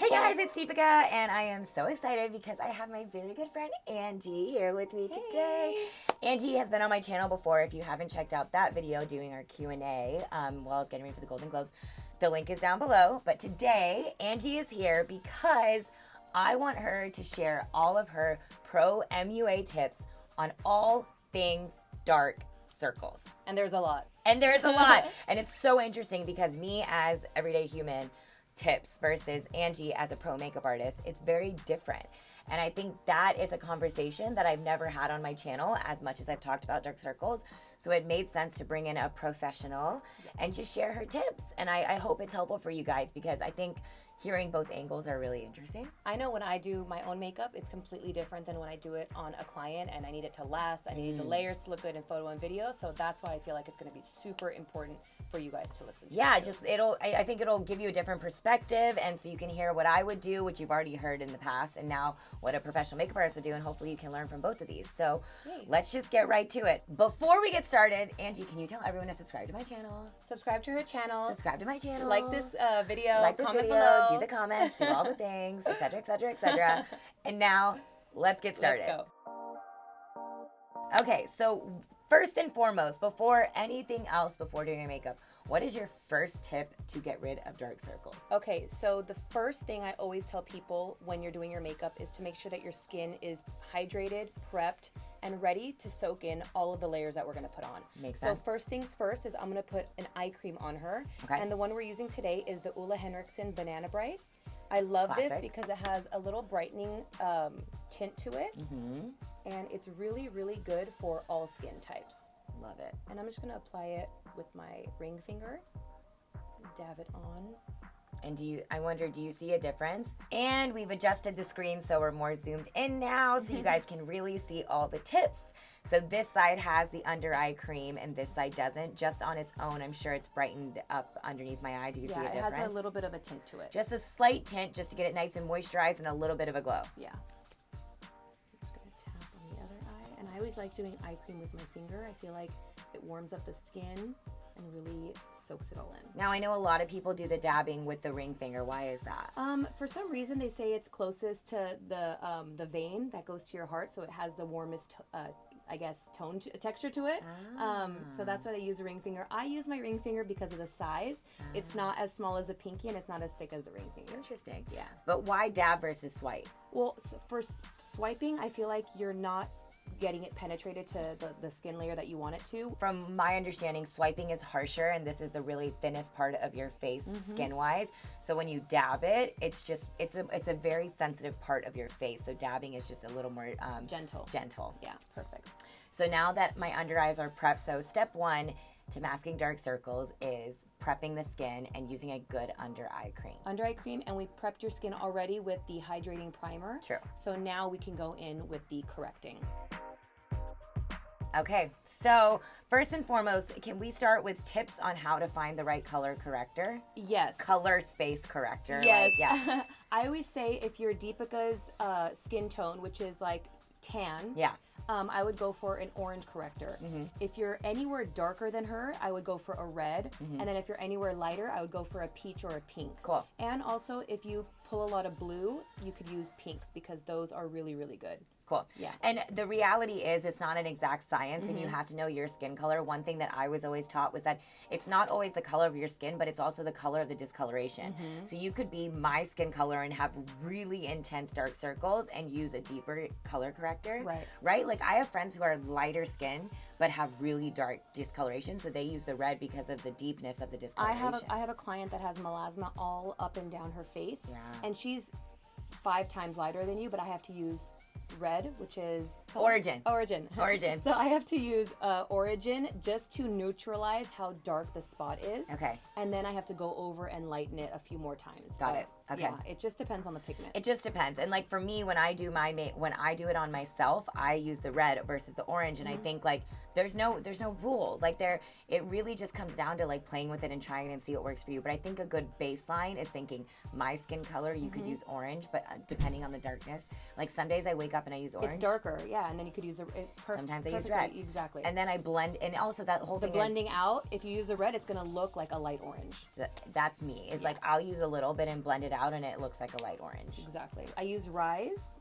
Hey guys, it's Deepica, and I am so excited because I have my very good friend Angie here with me today. Angie has been on my channel before. If you haven't checked out that video doing our Q&A while I was getting ready for the Golden Globes, the link is down below. But today, Angie is here because I want her to share all of her pro MUA tips on all things dark circles. And there's a lot. And it's so interesting because me as everyday human tips versus Angie as a pro makeup artist, it's very different. And I think that is a conversation that I've never had on my channel as much as I've talked about dark circles. So it made sense to bring in a professional and just share her tips. And I hope it's helpful for you guys because I think hearing both angles are really interesting. I know when I do my own makeup, it's completely different than when I do it on a client, and I need it to last. I need the layers to look good in photo and video. So that's why I feel like it's going to be super important for you guys to listen to. Yeah, I think it'll give you a different perspective, and so you can hear what I would do, which you've already heard in the past, and now what a professional makeup artist would do, and hopefully you can learn from both of these. So let's just get right to it. Before we get started, Angie, can you tell everyone to subscribe to my channel? Subscribe to her channel. Subscribe to my channel. Like this video. Like this comment video. below. Do the comments. Do all the things, etc., etc., etc. And now, let's get started. Let's go. Okay, so first and foremost, before anything else, before doing your makeup, what is your first tip to get rid of dark circles? Okay, so the first thing I always tell people when you're doing your makeup is to make sure that your skin is hydrated, prepped, and ready to soak in all of the layers that we're gonna put on. Makes sense. So first things first is I'm gonna put an eye cream on her. Okay. And the one we're using today is the Ole Henriksen Banana Bright. I love this because it has a little brightening tint to it. And it's really, really good for all skin types. Love it. And I'm just gonna apply it with my ring finger, dab it on. And do you see a difference? And we've adjusted the screen so we're more zoomed in now so you guys can really see all the tips. So this side has the under eye cream and this side doesn't. Just on its own, I'm sure it's brightened up underneath my eye. Do you see a difference? Yeah, it has a little bit of a tint to it. Just a slight tint just to get it nice and moisturized and a little bit of a glow. Yeah. Just gonna tap on the other eye. And I always like doing eye cream with my finger. I feel like it warms up the skin and really soaks it all in. Now I know a lot of people do the dabbing with the ring finger. Why is that? For some reason they say it's closest to the vein that goes to your heart, so it has the warmest texture to it. So that's why they use the ring finger. I use my ring finger because of the size. It's not as small as a pinky and it's not as thick as the ring finger. Interesting. Yeah. But why dab versus swipe? Well, so for swiping, I feel like you're not getting it penetrated to the skin layer that you want it to. From my understanding, swiping is harsher and this is the really thinnest part of your face skin wise. So when you dab it, it's a very sensitive part of your face. So dabbing is just a little more gentle. Yeah, perfect. So now that my under eyes are prepped, so step one to masking dark circles is prepping the skin and using a good under eye cream. Under eye cream, and we prepped your skin already with the hydrating primer. True. So now we can go in with the correcting. Okay, so first and foremost, can we start with tips on how to find the right color corrector? Yes. Color space corrector. Yes. Like, yeah. I always say if you're Deepica's skin tone, which is like tan, I would go for an orange corrector. If you're anywhere darker than her, I would go for a red. And then if you're anywhere lighter, I would go for a peach or a pink. Cool. And also, if you pull a lot of blue, you could use pinks because those are really, really good. Cool. Yeah. And the reality is it's not an exact science and you have to know your skin color. One thing that I was always taught was that it's not always the color of your skin, but it's also the color of the discoloration. So you could be my skin color and have really intense dark circles and use a deeper color corrector. Right? Like I have friends who are lighter skin but have really dark discoloration, so they use the red because of the deepness of the discoloration. I have a client that has melasma all up and down her face, and she's 5 times lighter than you, but I have to use red, which is Origin. So I have to use Origin just to neutralize how dark the spot is. Okay. And then I have to go over and lighten it a few more times. Got it. Okay. Yeah, it just depends on the pigment. It just depends. And like for me, when I do it on myself, I use the red versus the orange. And I think like there's no rule. Like it really just comes down to like playing with it and trying and see what works for you. But I think a good baseline is thinking my skin color, you could use orange, but depending on the darkness. Like some days I wake up up and I use orange. It's darker, yeah, and then you could use Sometimes I use red. Exactly. And then I blend, and also that whole thing blending out, if you use the red, it's going to look like a light orange. That's me. It's like I'll use a little bit and blend it out and it looks like a light orange. Exactly. I use Rise,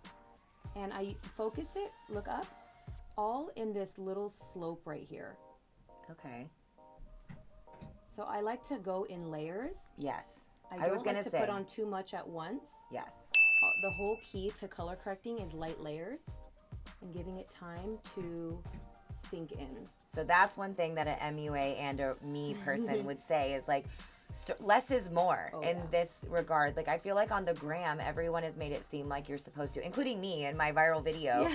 and I focus it, look up, all in this little slope right here. Okay. So I like to go in layers. Yes. I was going to put on too much at once. Yes. The whole key to color correcting is light layers and giving it time to sink in. So that's one thing that an MUA and a me person would say is like, less is more in this regard. Like, I feel like on the gram, everyone has made it seem like you're supposed to, including me in my viral video,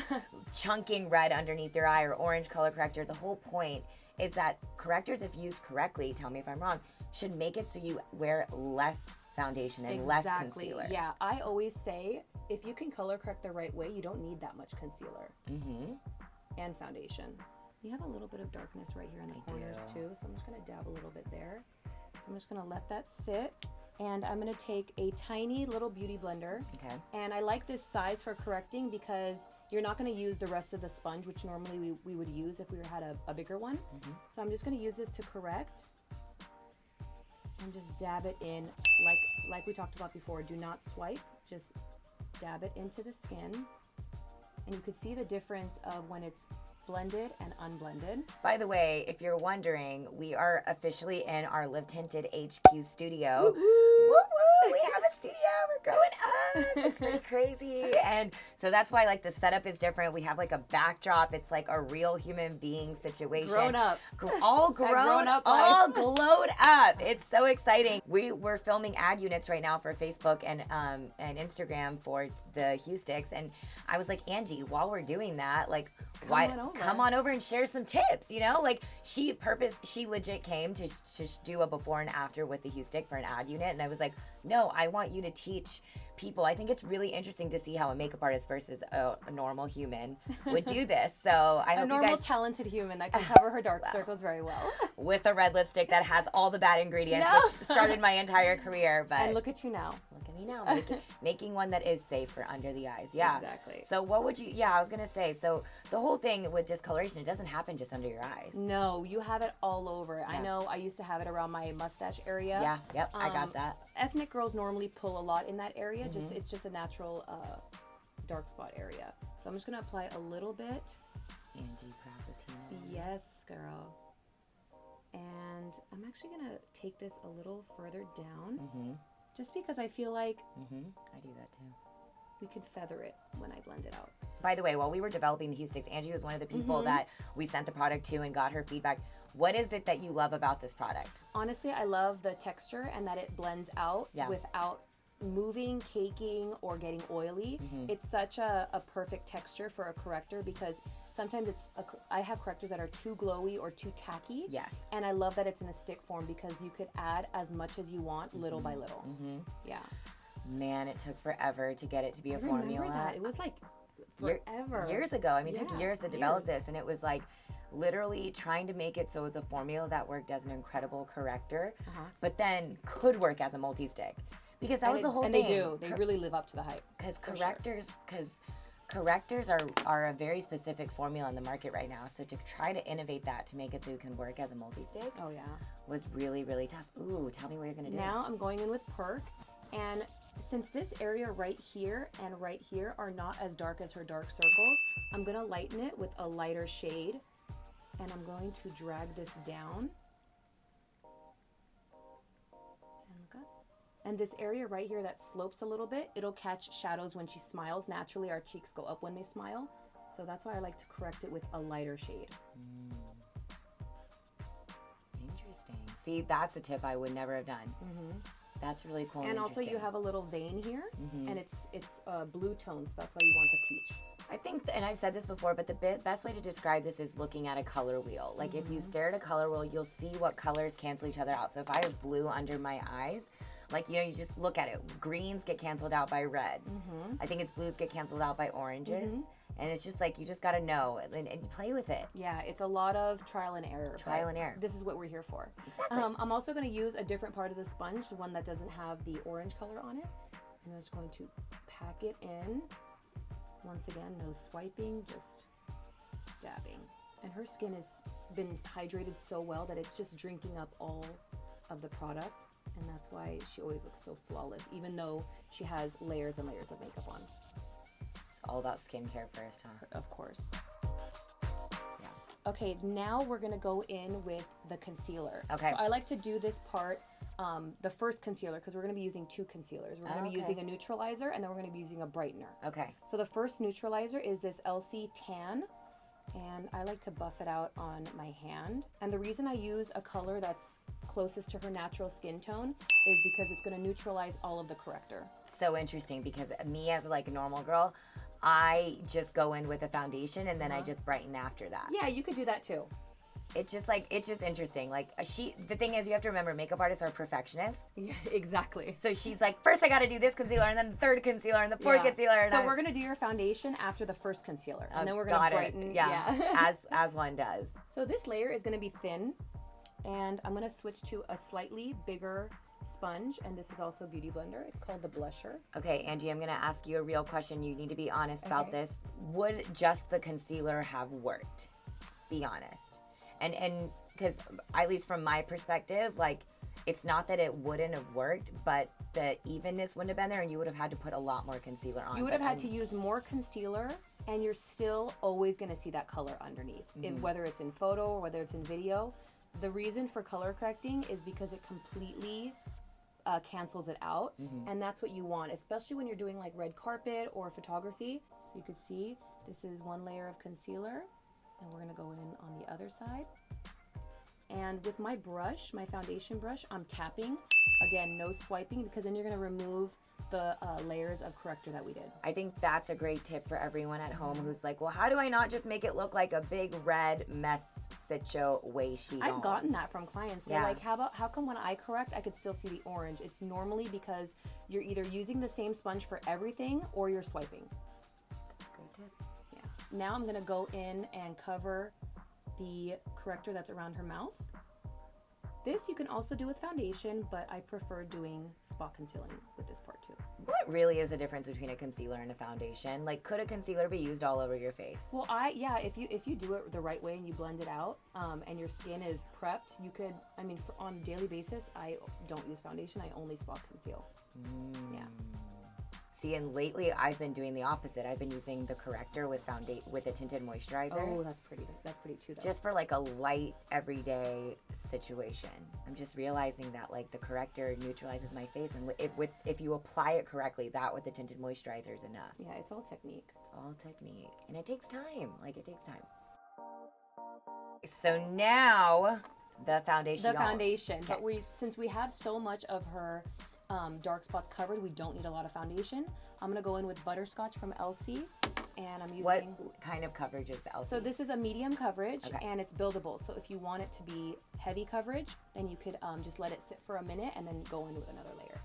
chunking red underneath your eye or orange color corrector. The whole point is that correctors, if used correctly, tell me if I'm wrong, should make it so you wear less foundation and less concealer. Yeah, I always say if you can color correct the right way, you don't need that much concealer and foundation. You have a little bit of darkness right here in the corners too, so I'm just going to dab a little bit there. So I'm just going to let that sit, and I'm going to take a tiny little beauty blender. Okay. And I like this size for correcting because you're not going to use the rest of the sponge, which normally we would use if we had a bigger one. So I'm just going to use this to correct. And just dab it in like we talked about before. Do not swipe, just dab it into the skin. And you can see the difference of when it's blended and unblended. By the way, if you're wondering, we are officially in our Live Tinted HQ studio. Woo woo! We have a studio. We're growing up. It's pretty crazy. And so that's why like the setup is different. We have like a backdrop. It's like a real human being situation. Grown up. All grown up. All glowed up. It's so exciting. We're filming ad units right now for Facebook and Instagram for the Huesticks. And I was like, Angie, while we're doing that, like, come on over and share some tips, you know? Like she legit came to do a before and after with the Huestick for an ad unit. And I was like, no, I want you to teach people. I think it's really interesting to see how a makeup artist versus a normal human would do this. So I hope you guys... A normal talented human that can cover her dark circles very well. With a red lipstick that has all the bad ingredients, which started my entire career. But and look at you now. Look at me now, making one that is safe for under the eyes. Yeah. Exactly. So what would you, I was going to say, so the whole thing with discoloration, it doesn't happen just under your eyes. No, you have it all over. Yeah. I know I used to have it around my mustache area. Yeah, yep, I got that. Ethnic girls normally pull a lot in that area. It's just a natural dark spot area. So I'm just going to apply a little bit. Angie Prapatina. Yes, girl. And I'm actually going to take this a little further down. Just because I feel like I do that too. We could feather it when I blend it out. By the way, while we were developing the Huesticks, Angie was one of the people that we sent the product to and got her feedback. What is it that you love about this product? Honestly, I love the texture and that it blends out without moving, caking, or getting oily. It's such a perfect texture for a corrector because sometimes I have correctors that are too glowy or too tacky. Yes. And I love that it's in a stick form because you could add as much as you want little by little. Yeah. Man, it took forever to get it to be a formula. Remember that? It was like forever. Years ago. I mean, it took years to develop this, and it was like literally trying to make it so it was a formula that worked as an incredible corrector, but then could work as a multi-stick. Because that was the whole thing. And they do. They really live up to the hype. Because correctors are a very specific formula in the market right now. So to try to innovate that to make it so it can work as a multi-stick was really, really tough. Ooh, tell me what you're going to do. Now I'm going in with Perk. And since this area right here and right here are not as dark as her dark circles, I'm going to lighten it with a lighter shade. And I'm going to drag this down. And look up. And this area right here that slopes a little bit, it'll catch shadows when she smiles. Naturally, our cheeks go up when they smile. So that's why I like to correct it with a lighter shade. Interesting. See, that's a tip I would never have done. That's really cool. And also you have a little vein here, and it's blue tone, so that's why you want the peach. I think, and I've said this before, but the best way to describe this is looking at a color wheel. Like if you stare at a color wheel, you'll see what colors cancel each other out. So if I have blue under my eyes, like, you know, you just look at it. Greens get canceled out by reds. I think it's blues get canceled out by oranges. And it's just like, you just got to know and you play with it. Yeah, it's a lot of trial and error. Trial and error. This is what we're here for. Exactly. I'm also going to use a different part of the sponge, the one that doesn't have the orange color on it. And I'm just going to pack it in Once again, no swiping, just dabbing. And her skin has been hydrated so well that it's just drinking up all of the product. And that's why she always looks so flawless, even though she has layers and layers of makeup on. It's all about skincare first, huh? Of course. Yeah. Okay, now we're gonna go in with the concealer. Okay. So I like to do this part, the first concealer, because we're gonna be using two concealers. We're gonna be using a neutralizer, and then we're gonna be using a brightener. Okay. So the first neutralizer is this LC Tan, and I like to buff it out on my hand. And the reason I use a color that's closest to her natural skin tone is because it's going to neutralize all of the corrector. So interesting, because me as like a normal girl, I just go in with a foundation and then I just brighten after that. Yeah, you could do that too. It's just interesting. Like the thing is, you have to remember, makeup artists are perfectionists. Yeah, exactly. So she's like, first I got to do this concealer, and then the third concealer, and the fourth concealer. And so we're gonna do your foundation after the first concealer, and then we're gonna brighten. Yeah, as one does. So this layer is gonna be thin, and I'm gonna switch to a slightly bigger sponge, and this is also Beauty Blender. It's called the blusher. Okay, Angie, I'm gonna ask you a real question. You need to be honest about this. Would just the concealer have worked? Be honest. And because at least from my perspective, like, it's not that it wouldn't have worked, but the evenness wouldn't have been there, and you would have had to put a lot more concealer on. You would have had to use more concealer, and you're still always going to see that color underneath, whether it's in photo or whether it's in video. The reason for color correcting is because it completely cancels it out, and that's what you want, especially when you're doing like red carpet or photography. So you could see this is one layer of concealer, and we're gonna go in on the other side. And with my brush, my foundation brush, I'm tapping. Again, no swiping, because then you're gonna remove the layers of corrector that we did. I think that's a great tip for everyone at home who's like, well, how do I not just make it look like a big red mess situation? I've gotten that from clients. They're like, how come when I correct, I could still see the orange? It's normally because you're either using the same sponge for everything or you're swiping. That's a great tip. Yeah. Now I'm gonna go in and cover the corrector that's around her mouth. This you can also do with foundation, but I prefer doing spot concealing with this part too. What really is the difference between a concealer and a foundation? Like, could a concealer be used all over your face? Well, if you do it the right way and you blend it out, and your skin is prepped, you could. I mean, on a daily basis, I don't use foundation. I only spot conceal. Yeah. See, and lately I've been doing the opposite. I've been using the corrector with a tinted moisturizer. Oh, that's pretty. That's pretty too, though. Just for like a light everyday situation. I'm just realizing that like the corrector neutralizes my face, and if you apply it correctly, that with the tinted moisturizer is enough. Yeah, it's all technique. It's all technique, and it takes time. Like, it takes time. So now the foundation. The foundation, okay. But since we have so much of her dark spots covered, we don't need a lot of foundation. I'm gonna go in with Butterscotch from LC, and I'm using. What kind of coverage is the LC? So this is a medium coverage, okay. And it's buildable. So if you want it to be heavy coverage, then you could just let it sit for a minute and then go in with another layer.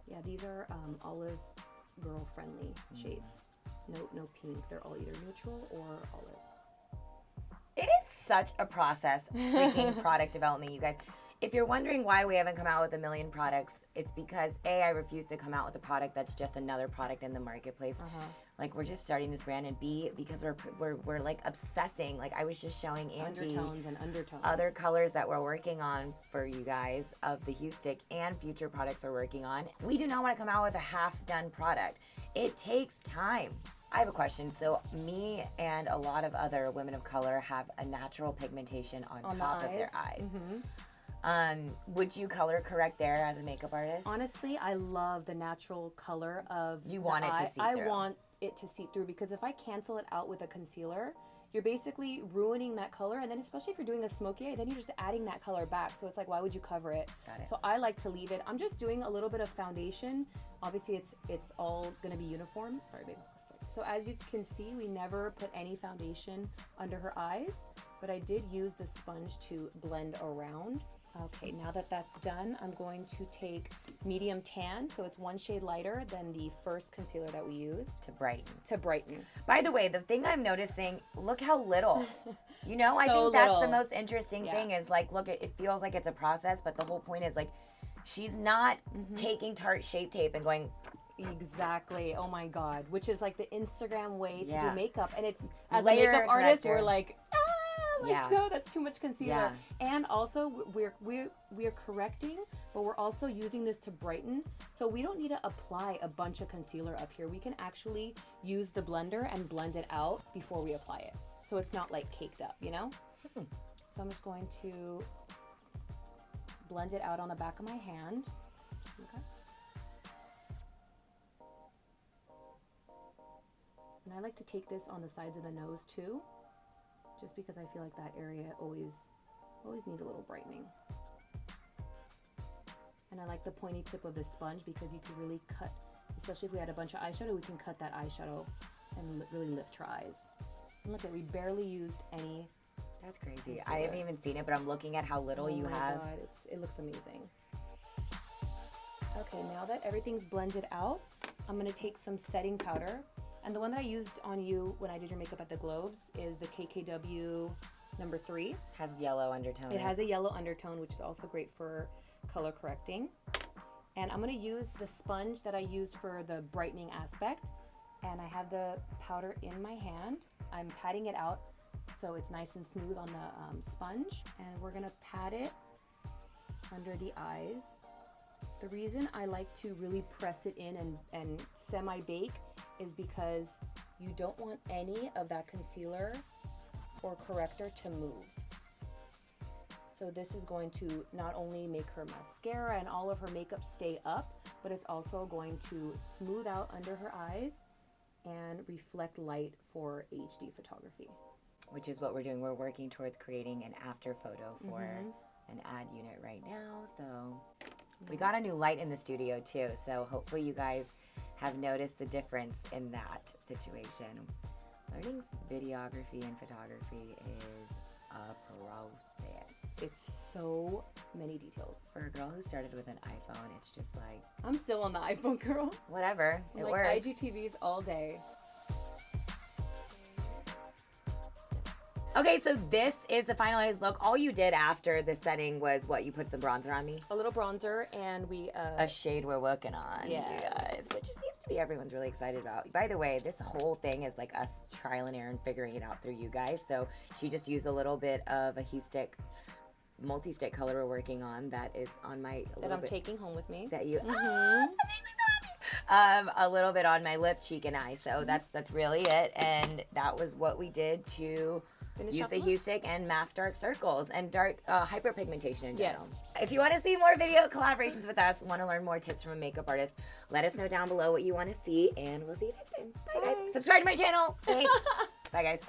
Yeah, these are olive girl friendly shades. No pink. They're all either neutral or olive. It is such a process, freaking product development, you guys. If you're wondering why we haven't come out with a million products, it's because A, I refuse to come out with a product that's just another product in the marketplace. Like, we're just starting this brand, and B, because we're like obsessing. Like, I was just showing Angie undertones and undertones, other colors that we're working on for you guys of the Huestick and future products we're working on. We do not want to come out with a half-done product. It takes time. I have a question. So me and a lot of other women of color have a natural pigmentation on top of their eyes. Would you color correct there as a makeup artist? Honestly, I love the natural color of You want it to see through. I want it to see through, because if I cancel it out with a concealer, you're basically ruining that color, and then especially if you're doing a smoky eye, then you're just adding that color back. So it's like, why would you cover it? Got it. So I like to leave it. I'm just doing a little bit of foundation. Obviously, it's all gonna be uniform. Sorry, babe. So as you can see, we never put any foundation under her eyes, but I did use the sponge to blend around. Okay, now that that's done, I'm going to take medium tan, so it's one shade lighter than the first concealer that we used. To brighten. To brighten. By the way, the thing I'm noticing, look how little. You know, I So think that's little. the most interesting thing is like, look, it feels like it's a process, but the whole point is like, she's not taking Tarte Shape Tape and going, Exactly. Oh my God. Which is like the Instagram way to Yeah. do makeup. And it's, as Layer a makeup artist, corrector. we're like, Yeah. no, that's too much concealer. Yeah. And also we're correcting, but we're also using this to brighten. So we don't need to apply a bunch of concealer up here. We can actually use the blender and blend it out before we apply it. So it's not like caked up, you know? So I'm just going to blend it out on the back of my hand. Okay. And I like to take this on the sides of the nose too, just because I feel like that area always needs a little brightening. And I like the pointy tip of this sponge because you can really cut, especially if we had a bunch of eyeshadow, we can cut that eyeshadow and really lift her eyes. And look at, we barely used any. That's crazy. Concealer. I haven't even seen it, but I'm looking at how little you have. God, it looks amazing. Okay, now that everything's blended out, I'm gonna take some setting powder. And the one that I used on you when I did your makeup at the Globes is the KKW number 3. Has yellow undertone. It has a yellow undertone, which is also great for color correcting. And I'm gonna use the sponge that I used for the brightening aspect. And I have the powder in my hand. I'm patting it out so it's nice and smooth on the sponge. And we're gonna pat it under the eyes. The reason I like to really press it in and semi-bake is because you don't want any of that concealer or corrector to move. So this is going to not only make her mascara and all of her makeup stay up, but it's also going to smooth out under her eyes and reflect light for HD photography. Which is what we're doing. We're working towards creating an after photo for an ad unit right now. So we got a new light in the studio too. So hopefully you guys have noticed the difference in that situation. Learning videography and photography is a process. It's so many details. For a girl who started with an iPhone, it's just like, I'm still on the iPhone, girl. whatever, it like works. IGTVs all day. Okay, so this is the finalized look. All you did after the setting was what? You put some bronzer on me? A little bronzer, and we A shade we're working on, you Yes. guys, which it seems to be everyone's really excited about. By the way, this whole thing is like us trial and error and figuring it out through you guys. So she just used a little bit of a Huestick multi-stick color we're working on that is on my that I'm taking home with me. that you that makes me so happy. A little bit on my lip, cheek, and eye. So that's really it. And that was what we did to Finish use off the the look? Huestick and mask dark circles and dark hyperpigmentation in general. Yes. If you want to see more video collaborations with us, want to learn more tips from a makeup artist, let us know down below what you want to see, and we'll see you next time. Bye, guys. Subscribe to my channel. Thanks. Bye, guys.